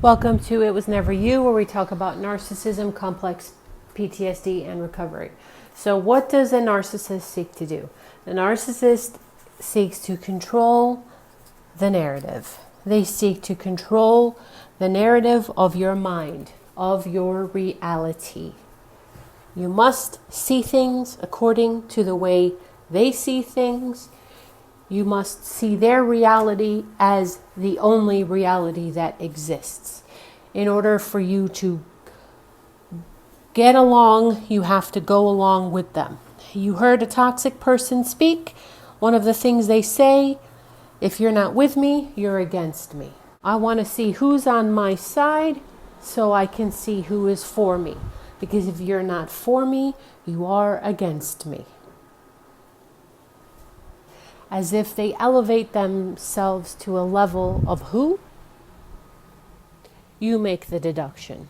Welcome to It Was Never You, where we talk about narcissism, complex PTSD, and recovery. So what does a narcissist seek to do? The narcissist seeks to control the narrative. They seek to control the narrative of your mind, of your reality. You must see things according to the way they see things. You must see their reality as the only reality that exists. In order for you to get along, you have to go along with them. You heard a toxic person speak. One of the things they say, if you're not with me, you're against me. I want to see who's on my side so I can see who is for me. Because if you're not for me, you are against me. As if they elevate themselves to a level of who? You make the deduction.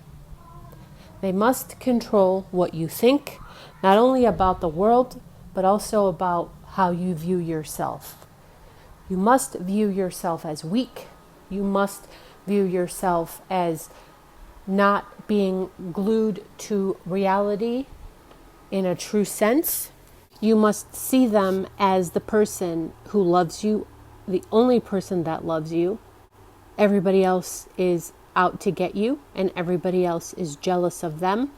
They must control what you think, not only about the world, but also about how you view yourself. You must view yourself as weak. You must view yourself as not being glued to reality in a true sense. You must see them as the person who loves you, the only person that loves you. Everybody else is out to get you, and everybody else is jealous of them,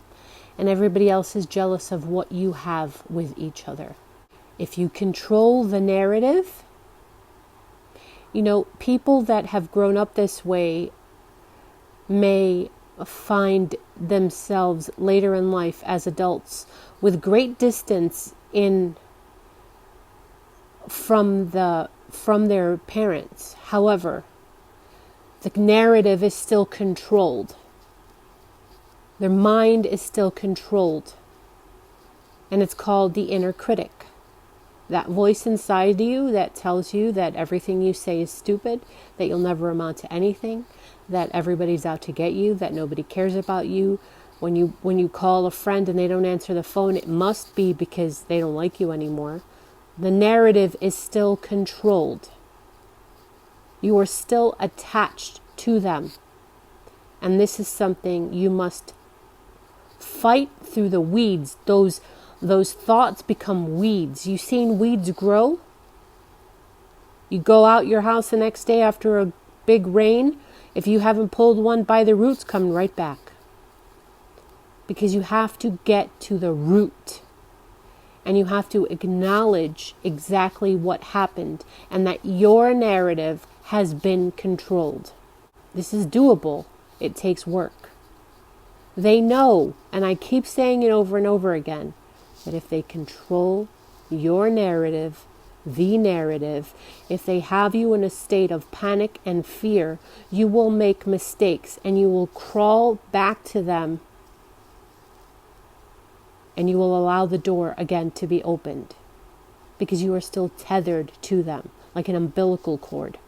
and everybody else is jealous of what you have with each other. If you control the narrative, people that have grown up this way may find themselves later in life as adults with great distance from their parents. However, the narrative is still controlled. Their mind is still controlled. And it's called the inner critic. That voice inside you that tells you that everything you say is stupid, that you'll never amount to anything, that everybody's out to get you, that nobody cares about you. When you call a friend and they don't answer the phone, it must be because they don't like you anymore. The narrative is still controlled. You are still attached to them. And this is something you must fight through the weeds. Those thoughts become weeds. You've seen weeds grow? You go out your house the next day after a big rain. If you haven't pulled one by the roots, come right back. Because you have to get to the root. And you have to acknowledge exactly what happened. And that your narrative has been controlled. This is doable. It takes work. They know, and I keep saying it over and over again, that if they control your narrative, the narrative, if they have you in a state of panic and fear, you will make mistakes and you will crawl back to them. And you will allow the door again to be opened because you are still tethered to them like an umbilical cord.